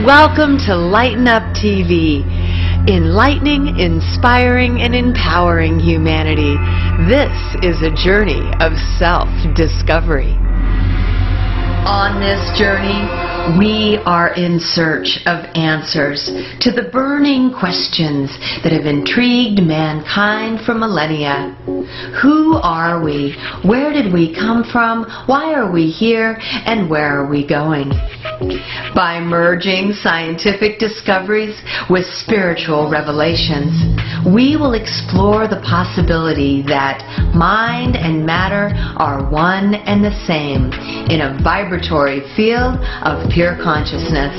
Welcome to Lighten Up TV, enlightening, inspiring, and empowering humanity. This is a journey of self-discovery. On this journey, we are in search of answers to the burning questions that have intrigued mankind for millennia. Who are we? Where did we come from? Why are we here? And where are we going? By merging scientific discoveries with spiritual revelations, we will explore the possibility that mind and matter are one and the same in a vibratory field of pure consciousness.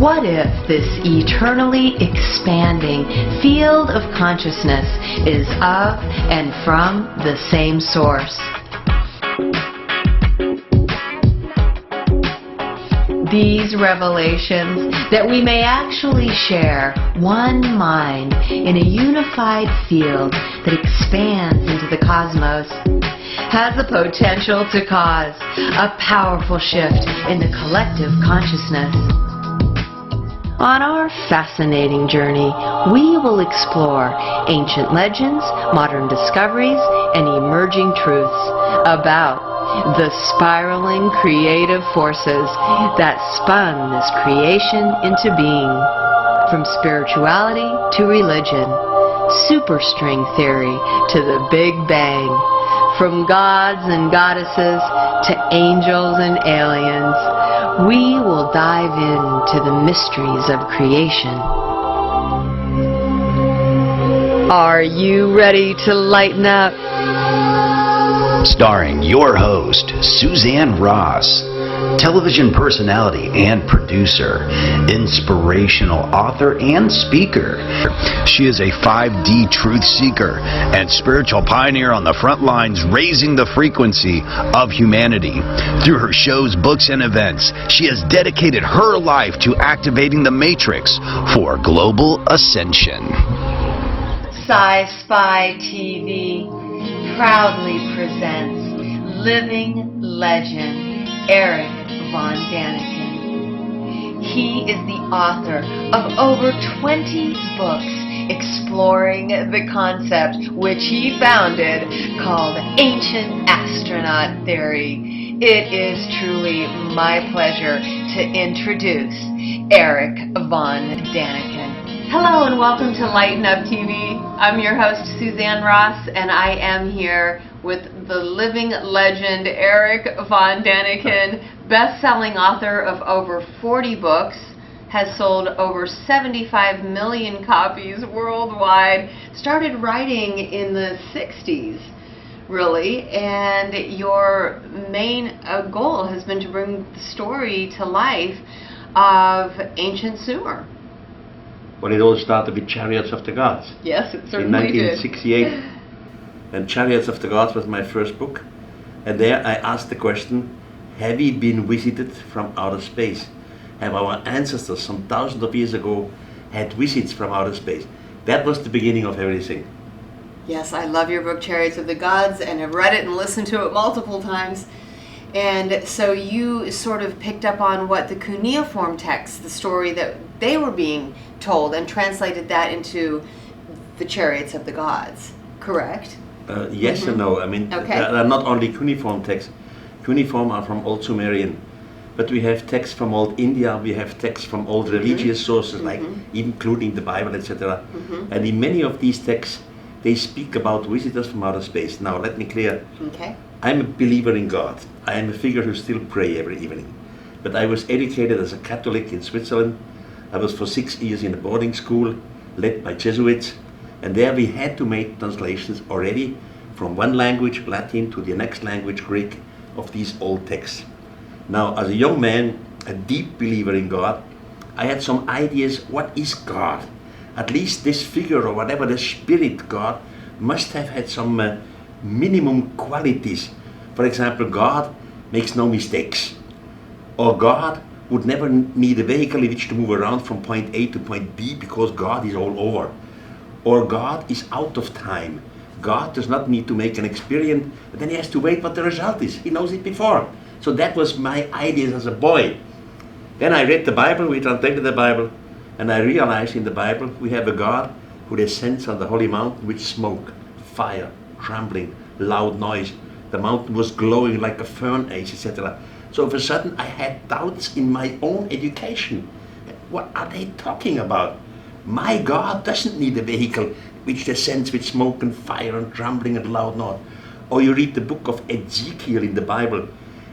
What if this eternally expanding field of consciousness is of and from the same source? These revelations, that we may actually share one mind in a unified field that expands into the cosmos, has the potential to cause a powerful shift in the collective consciousness. On our fascinating journey, we will explore ancient legends, modern discoveries, and emerging truths about the spiraling creative forces that spun this creation into being. From spirituality to religion, superstring theory to the Big Bang, from gods and goddesses to angels and aliens, we will dive into the mysteries of creation. Are you ready to lighten up? Starring your host, Suzanne Ross, television personality and producer, inspirational author and speaker. She is a 5D truth seeker and spiritual pioneer on the front lines, raising the frequency of humanity. Through her shows, books, and events, she has dedicated her life to activating the matrix for global ascension. Sci-Spi TV proudly presents living legend Erich von Daniken. He is the author of over 20 books exploring the concept which he founded called Ancient Astronaut Theory. It is truly my pleasure to introduce Erich von Daniken. Hello and welcome to Lighten Up TV. I'm your host Suzanne Ross, and I am here with the living legend Erich von Daniken, best-selling author of over 40 books, has sold over 75 million copies worldwide, started writing in the 60s, really, and your main goal has been to bring the story to life of ancient Sumer. Well, it all started with Chariots of the Gods. Yes, it certainly did. In 1968. And Chariots of the Gods was my first book. And there I asked the question, have we been visited from outer space? Have our ancestors some thousands of years ago had visits from outer space? That was the beginning of everything. Yes, I love your book, Chariots of the Gods, and have read it and listened to it multiple times. And so you sort of picked up on what the cuneiform text, the story that they were being told, and translated that into the Chariots of the Gods, correct? Yes and no. I mean, okay. There are not only cuneiform texts. Cuneiform are from Old Sumerian, but we have texts from Old India, we have texts from old religious sources, like including the Bible, etc. And in many of these texts, they speak about visitors from outer space. Now, let me clear. Okay. I'm a believer in God. I am a figure who still pray every evening. But I was educated as a Catholic in Switzerland. I was for 6 years in a boarding school led by Jesuits, and there we had to make translations already from one language, Latin, to the next language, Greek, of these old texts. Now, as a young man, a deep believer in God, I had some ideas, what is God? At least this figure, or whatever, the spirit God, must have had some minimum qualities. For example, God makes no mistakes, or God would never need a vehicle in which to move around from point A to point B because God is all over. Or God is out of time. God does not need to make an experience, but then he has to wait what the result is. He knows it before. So that was my ideas as a boy. Then I read the Bible, we translated the Bible, and I realized in the Bible we have a God who descends on the holy mountain with smoke, fire, trembling, loud noise. The mountain was glowing like a furnace, etc. So all of a sudden I had doubts in my own education. What are they talking about? My God doesn't need a vehicle which descends with smoke and fire and trembling and loud noise. Or you read the book of Ezekiel in the Bible.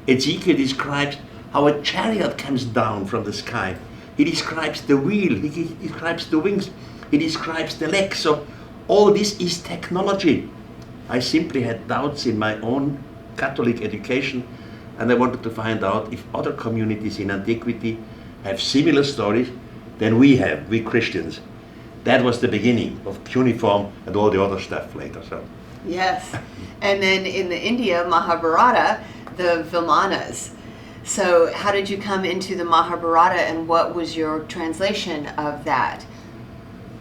Ezekiel describes how a chariot comes down from the sky. He describes the wheel, he describes the wings, he describes the legs. So all this is technology. I simply had doubts in my own Catholic education, and I wanted to find out if other communities in antiquity have similar stories than we have, we Christians. That was the beginning of cuneiform and all the other stuff later. So. Yes. And then in the India Mahabharata, the Vimanas. So how did you come into the Mahabharata, and what was your translation of that?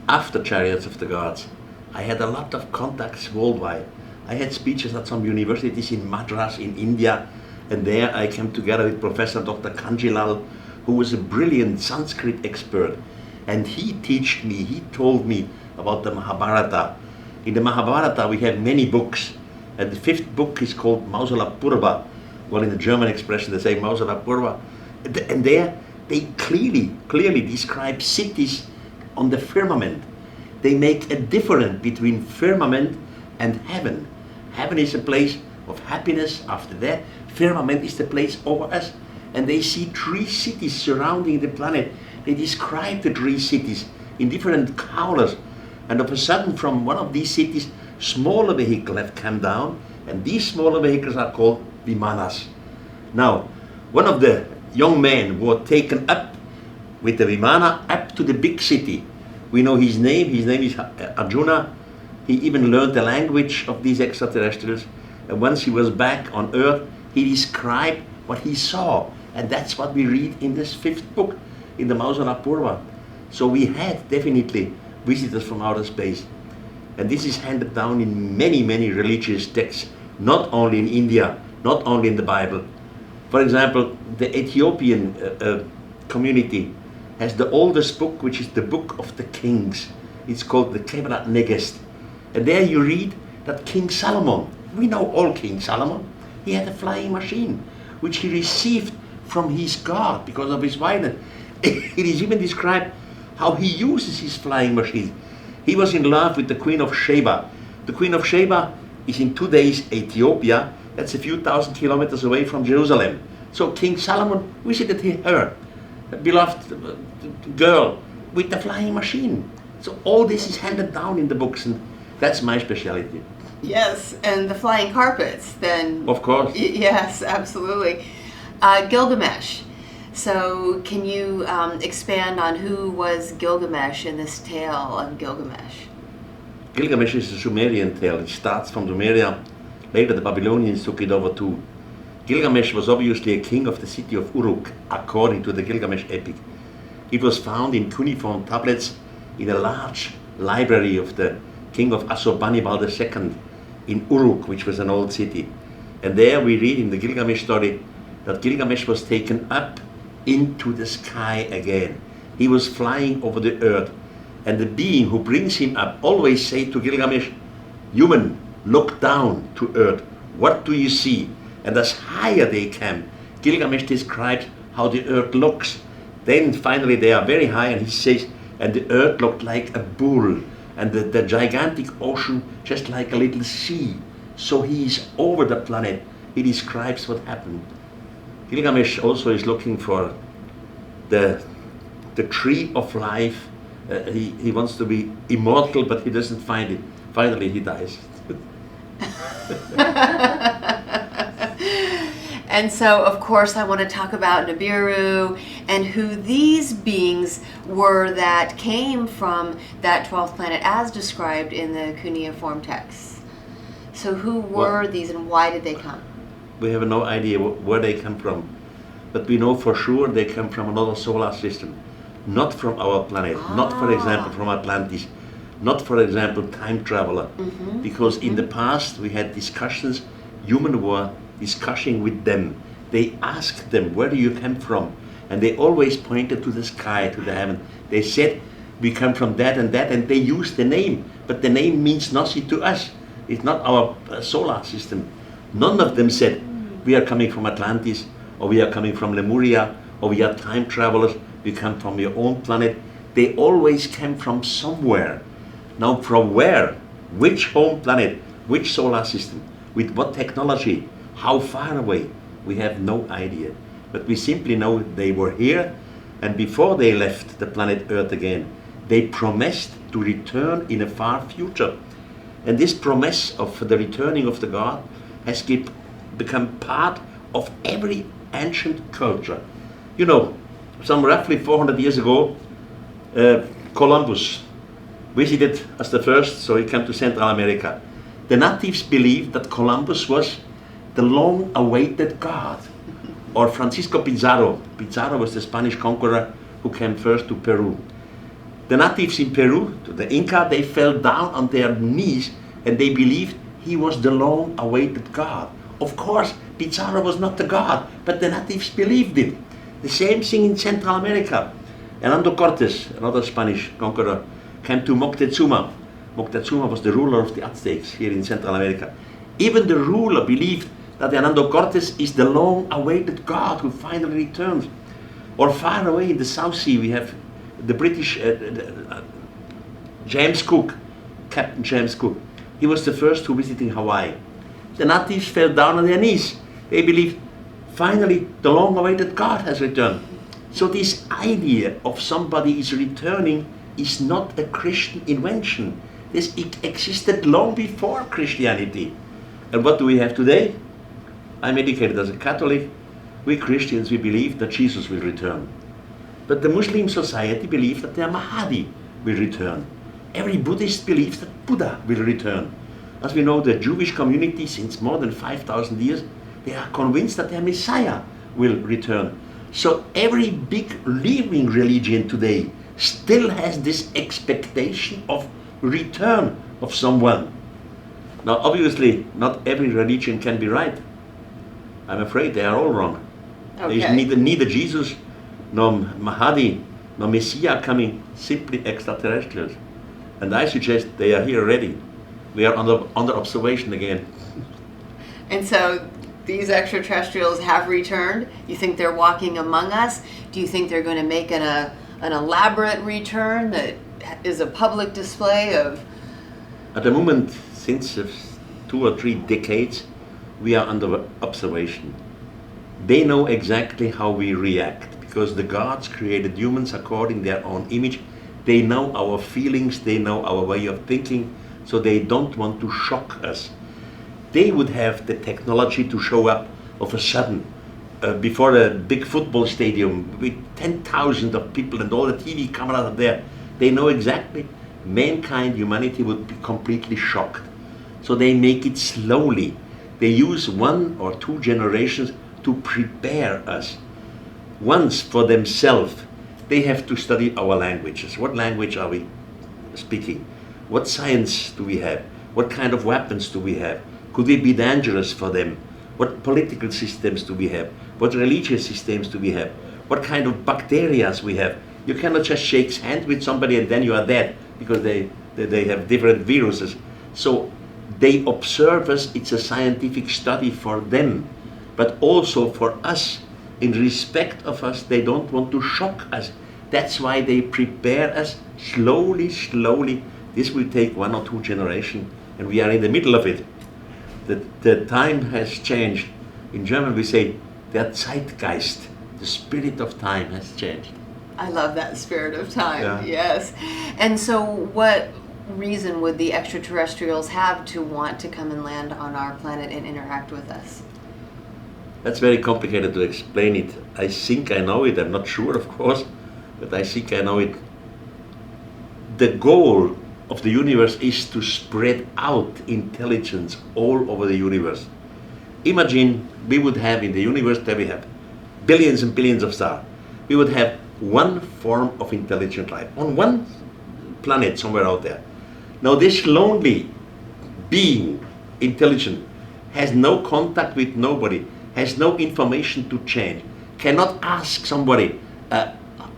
After Chariots of the Gods, I had a lot of contacts worldwide. I had speeches at some universities in Madras, in India, and there I came together with Professor Dr. Kanjilal, who was a brilliant Sanskrit expert. And he told me about the Mahabharata. In the Mahabharata we have many books, and the 5th book is called Mausala Purva. Well, in the German expression they say Mausala Purva. And there they clearly describe cities on the firmament. They make a difference between firmament and heaven. Heaven is a place of happiness after that. Firmament is the place over us. And they see 3 cities surrounding the planet. They describe the 3 cities in different colors. And all of a sudden, from one of these cities, smaller vehicles have come down, and these smaller vehicles are called Vimanas. Now, one of the young men who were taken up with the Vimana up to the big city. We know his name is Arjuna. He even learned the language of these extraterrestrials. And once he was back on Earth, he described what he saw. And that's what we read in this 5th book, in the Mausala Purva. So we had definitely visitors from outer space. And this is handed down in many religious texts, not only in India, not only in the Bible. For example, the Ethiopian community has the oldest book, which is the Book of the Kings. It's called the Kebra Negest. And there you read that King Solomon, we know all King Solomon, he had a flying machine, which he received from his God because of his violence. It is even described how he uses his flying machine. He was in love with the Queen of Sheba. The Queen of Sheba is in today's Ethiopia. That's a few thousand kilometers away from Jerusalem. So King Solomon visited her, a beloved girl, with the flying machine. So all this is handed down in the books, and that's my specialty. Yes, and the flying carpets then. Of course. Yes, absolutely. Gilgamesh. So can you expand on who was Gilgamesh in this tale of Gilgamesh? Gilgamesh is a Sumerian tale. It starts from Sumeria. Later the Babylonians took it over too. Gilgamesh was obviously a king of the city of Uruk, according to the Gilgamesh epic. It was found in cuneiform tablets in a large library of the king of Assurbanipal II in Uruk, which was an old city. And there we read in the Gilgamesh story that Gilgamesh was taken up into the sky again. He was flying over the earth, and the being who brings him up always say to Gilgamesh, "Human, look down to earth. What do you see?" And as higher they come, Gilgamesh describes how the earth looks. Then finally they are very high, and he says, and the earth looked like a bull, and the gigantic ocean just like a little sea. So he is over the planet. He describes what happened. Gilgamesh also is looking for the tree of life. He wants to be immortal, but he doesn't find it. Finally he dies. And so, of course, I want to talk about Nibiru and who these beings were that came from that 12th planet as described in the cuneiform texts. So who were these and why did they come? We have no idea where they come from, but we know for sure they come from another solar system, not from our planet, not, for example, from Atlantis, not, for example, time traveler, because in the past we had discussions, humans were discussing with them. They asked them, where do you come from? And they always pointed to the sky, to the heaven. They said, we come from that, and they used the name. But the name means nothing to us. It's not our solar system. None of them said, we are coming from Atlantis, or we are coming from Lemuria, or we are time travelers, we come from your own planet. They always came from somewhere. Now from where? Which home planet? Which solar system? With what technology? How far away? We have no idea. But we simply know they were here, and before they left the planet Earth again, they promised to return in a far future. And this promise of the returning of the God has become part of every ancient culture. You know, some roughly 400 years ago, Columbus visited as the first, so he came to Central America. The natives believed that Columbus was the long-awaited God. Or Francisco Pizarro. Pizarro was the Spanish conqueror who came first to Peru. The natives in Peru, to the Inca, they fell down on their knees and they believed he was the long-awaited God. Of course, Pizarro was not the God, but the natives believed it. The same thing in Central America. Hernando Cortes, another Spanish conqueror, came to Moctezuma. Moctezuma was the ruler of the Aztecs here in Central America. Even the ruler believed that Hernando Cortes is the long-awaited God who finally returns. Or far away in the South Sea, we have the British James Cook, Captain James Cook. He was the first who visited Hawaii. The natives fell down on their knees. They believed, finally, the long-awaited God has returned. So this idea of somebody is returning is not a Christian invention. This existed long before Christianity. And what do we have today? I'm educated as a Catholic. We Christians, we believe that Jesus will return. But the Muslim society believes that the Mahdi will return. Every Buddhist believes that Buddha will return. As we know, the Jewish community, since more than 5,000 years, they are convinced that their Messiah will return. So every big living religion today still has this expectation of return of someone. Now, obviously, not every religion can be right. I'm afraid they are all wrong. Okay. There is neither Jesus, nor Mahdi, nor Messiah coming, simply extraterrestrials. And I suggest they are here already. We are under observation again. And so these extraterrestrials have returned. You think they're walking among us? Do you think they're going to make an elaborate return that is a public display of? At the moment, since 2 or 3 decades, we are under observation. They know exactly how we react because the gods created humans according to their own image. They know our feelings, they know our way of thinking, so they don't want to shock us. They would have the technology to show up of a sudden before a big football stadium with 10,000 of people and all the TV cameras are there. They know exactly mankind, humanity would be completely shocked. So they make it slowly. They use 1 or 2 generations to prepare us. Once for themselves, they have to study our languages. What language are we speaking? What science do we have? What kind of weapons do we have? Could we be dangerous for them? What political systems do we have? What religious systems do we have? What kind of bacteria we have? You cannot just shake hands with somebody and then you are dead because they have different viruses. So they observe us. It's a scientific study for them, but also for us. In respect of us, they don't want to shock us. That's why they prepare us slowly, slowly. This will take 1 or 2 generations, and we are in the middle of it. The time has changed. In German we say, der Zeitgeist, the spirit of time has changed. I love that spirit of time, Yeah. yes. And so what reason would the extraterrestrials have to want to come and land on our planet and interact with us? That's very complicated to explain it. I think I know it. I'm not sure, of course, but I think I know it. The goal of the universe is to spread out intelligence all over the universe. Imagine we would have in the universe that we have billions and billions of stars. We would have 1 form of intelligent life on 1 planet somewhere out there. Now this lonely being, intelligent, has no contact with nobody. has no information to change, cannot ask somebody,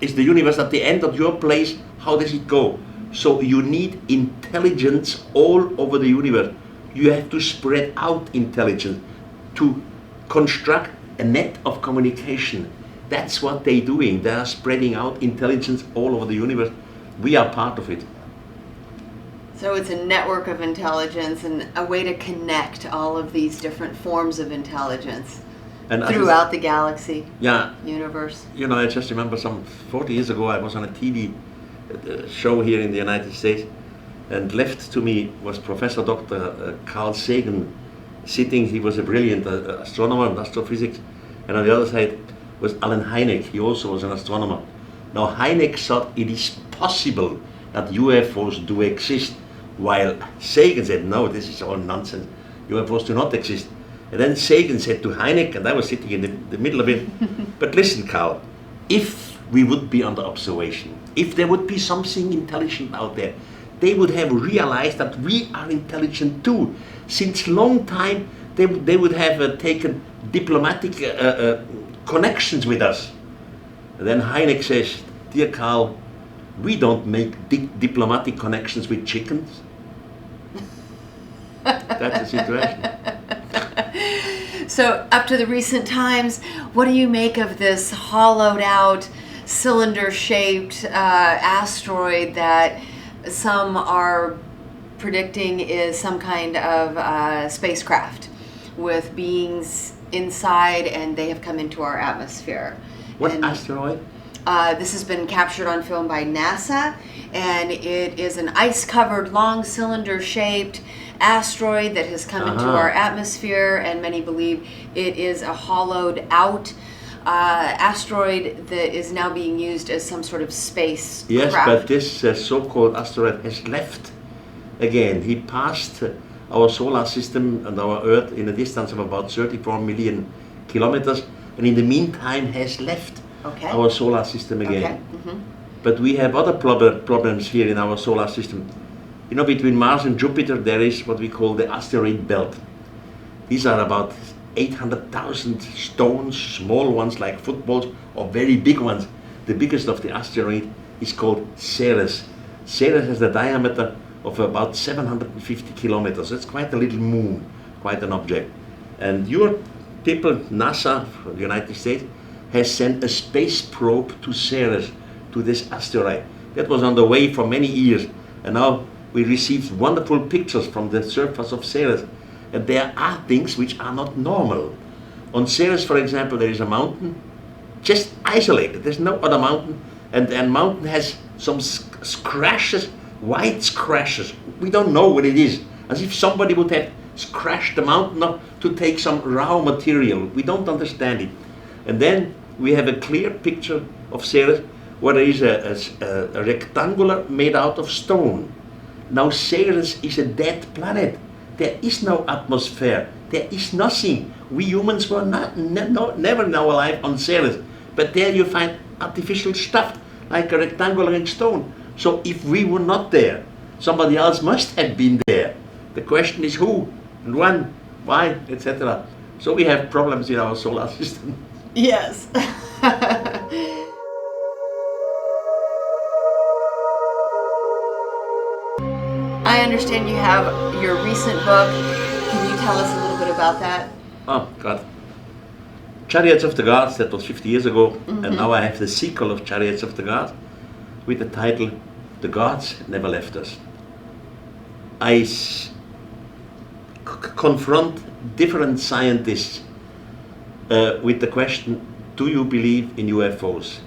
is the universe at the end of your place? How does it go? So you need intelligence all over the universe. You have to spread out intelligence to construct a net of communication. That's what they're doing. They are spreading out intelligence all over the universe. We are part of it. So it's a network of intelligence and a way to connect all of these different forms of intelligence And throughout the galaxy, yeah, universe. you know, I just remember some 40 years ago I was on a TV show here in the United States, and left to me was Professor Dr. Carl Sagan sitting. He was a brilliant astronomer and astrophysics, and on the other side was Alan Hynek. He also was an astronomer. Now Hynek thought it is possible that UFOs do exist, while Sagan said, no, this is all nonsense. UFOs do not exist. And then Sagan said to Hynek, and I was sitting in the middle of it, but listen, Carl, if we would be under observation, if there would be something intelligent out there, they would have realized that we are intelligent too. Since long time, they would have taken diplomatic connections with us. And then Hynek says, dear Carl, we don't make diplomatic connections with chickens. That's the situation. So up to the recent times, what do you make of this hollowed out, cylinder-shaped asteroid that some are predicting is some kind of spacecraft with beings inside, and they have come into our atmosphere? What asteroid? This has been captured on film by NASA, and it is an ice-covered, long cylinder-shaped asteroid that has come into our atmosphere, and many believe it is a hollowed out asteroid that is now being used as some sort of space Yes, craft. but this so-called asteroid has left again. He passed our solar system and our Earth in a distance of about 34 million kilometers, and in the meantime has left our solar system again. Okay. Mm-hmm. But we have other problems here in our solar system. You know, between Mars and Jupiter there is what we call the asteroid belt. These are about 800,000 stones, small ones like footballs, or very big ones. The biggest of the asteroid is called Ceres. Ceres has a diameter of about 750 kilometers. It's quite a little moon, quite an object. And your people, NASA, from the United States, has sent a space probe to Ceres, to this asteroid. That was on the way for many years, and now we received wonderful pictures from the surface of Ceres. And there are things which are not normal. On Ceres, for example, there is a mountain just isolated. There's no other mountain, and the mountain has some scratches, white scratches. We don't know what it is, as if somebody would have scratched the mountain up to take some raw material. We don't understand it. And then we have a clear picture of Ceres where there is a rectangular made out of stone. Now Ceres is a dead planet. There is no atmosphere. There is nothing. We humans were never in our life on Ceres. But there you find artificial stuff like a rectangular in stone. So if we were not there, somebody else must have been there. The question is who and when, why, etc. So we have problems in our solar system. Yes. I understand you have your recent book. Can you tell us a little bit about that? Oh, God. Chariots of the Gods, that was 50 years ago, and now I have the sequel of Chariots of the Gods with the title, The Gods Never Left Us. I confront different scientists with the question, do you believe in UFOs?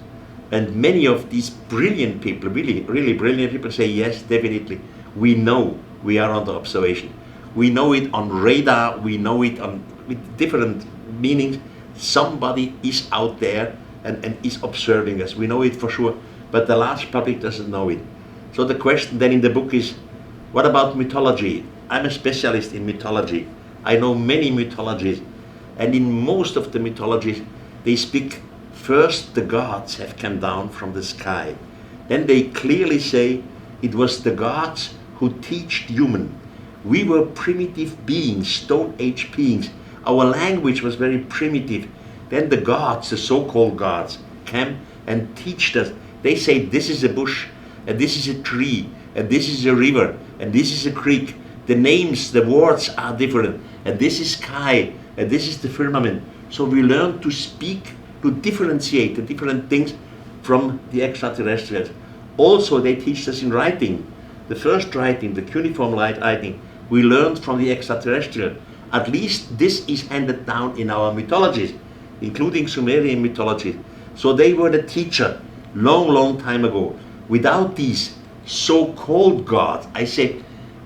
And many of these brilliant people, really brilliant people say, yes, definitely. We know we are under observation. We know it on radar, we know it with different meanings. Somebody is out there and is observing us. We know it for sure, but the large public doesn't know it. So the question then in the book is, what about mythology? I'm a specialist in mythology. I know many mythologies, and in most of the mythologies, they speak first the gods have come down from the sky. Then they clearly say it was the gods who teached human. We were primitive beings, Stone Age beings. Our language was very primitive. Then the gods, the so-called gods, came and taught us. They say this is a bush, and this is a tree, and this is a river, and this is a creek. The names, the words are different, and this is sky, and this is the firmament. So we learn to speak, to differentiate the different things from the extraterrestrials. Also, they teach us in writing. The first writing, the cuneiform writing, we learned from the extraterrestrial. At least this is handed down in our mythologies, including Sumerian mythology. So they were the teacher long time ago. Without these so-called gods, I say,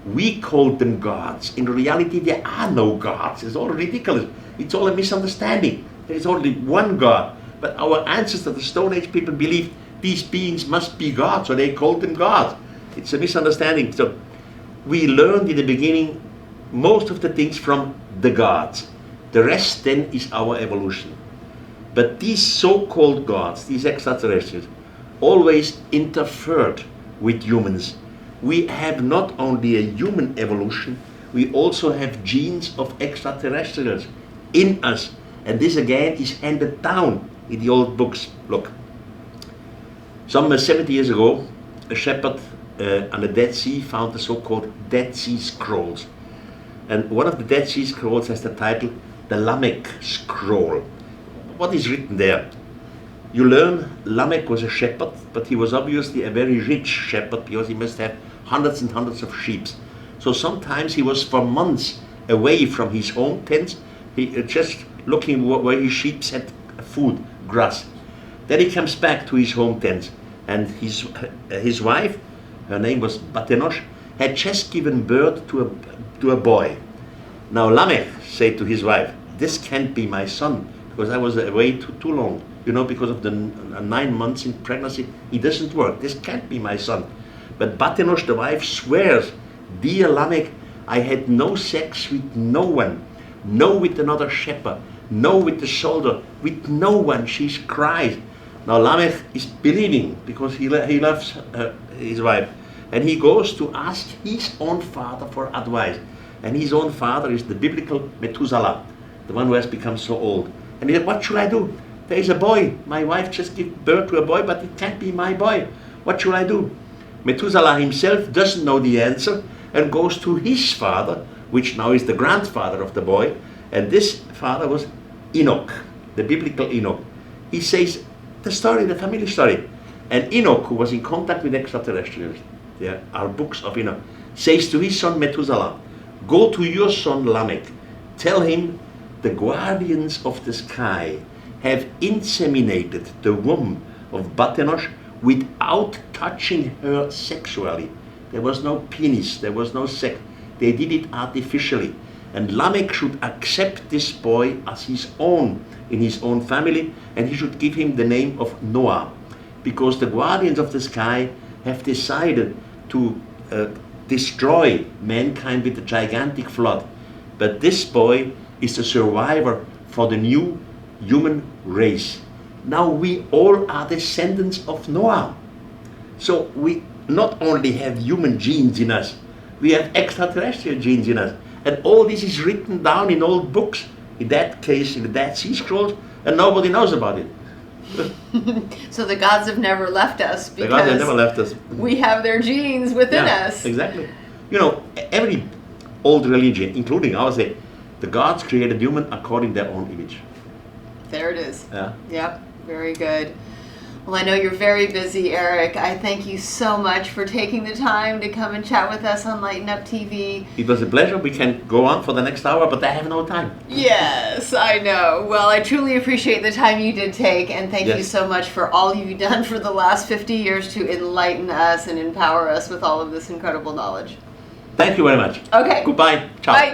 we called them gods. In reality, there are no gods. It's all ridiculous. It's all a misunderstanding. There is only one God. But our ancestors, the Stone Age people, believed these beings must be gods, so they called them gods. It's a misunderstanding. So we learned in the beginning most of the things from the gods. The rest then is our evolution. But these so-called gods, these extraterrestrials, always interfered with humans. We have not only a human evolution, we also have genes of extraterrestrials in us. And this again is handed down in the old books. Look, some 70 years ago, a shepherd on the Dead Sea found the so-called Dead Sea Scrolls. And one of the Dead Sea Scrolls has the title, the Lamech Scroll. What is written there? You learn Lamech was a shepherd, but he was obviously a very rich shepherd because he must have hundreds and hundreds of sheep. So sometimes he was for months away from his home tent, he just looking where his sheep had food, grass. Then he comes back to his home tent, and his wife, her name was Batenosh, had just given birth to a boy. Now Lamech said to his wife, "This can't be my son, because I was away too long. You know, because of the 9 months in pregnancy, it doesn't work. This can't be my son." But Batenosh, the wife, swears, "Dear Lamech, I had no sex with no one, no with another shepherd, no with the soldier, with no one." She cries. Now Lamech is believing because he loves his wife, and he goes to ask his own father for advice. And his own father is the biblical Methuselah, the one who has become so old. And he said, "What should I do? There is a boy. My wife just gave birth to a boy, but it can't be my boy. What should I do?" Methuselah himself doesn't know the answer and goes to his father, which now is the grandfather of the boy. And this father was Enoch, the biblical Enoch. He says the story, the family story. And Enoch, who was in contact with extraterrestrials, there are books of Enoch, says to his son Methuselah, "Go to your son Lamech, tell him the guardians of the sky have inseminated the womb of Batenosh without touching her sexually." There was no penis, there was no sex. They did it artificially. And Lamech should accept this boy as his own, in his own family, and he should give him the name of Noah. Because the guardians of the sky have decided to destroy mankind with a gigantic flood. But this boy is the survivor for the new human race. Now we all are descendants of Noah. So we not only have human genes in us, we have extraterrestrial genes in us. And all this is written down in old books, in that case in the Dead Sea Scrolls, and nobody knows about it. So the gods have never left us The gods have never because left us. we have their genes within us. Exactly. You know, every old religion, including ours, say the gods created human according to their own image. There it is. Yeah. Yep, very good. Well, I know you're very busy, Erich. I thank you so much for taking the time to come and chat with us on Lighten Up TV. It was a pleasure. We can go on for the next hour, but I have no time. Yes, I know. Well, I truly appreciate the time you did take, and thank you Yes. so much for all you've done for the last 50 years to enlighten us and empower us with all of this incredible knowledge. Thank you very much. Okay. Goodbye. Ciao. Bye.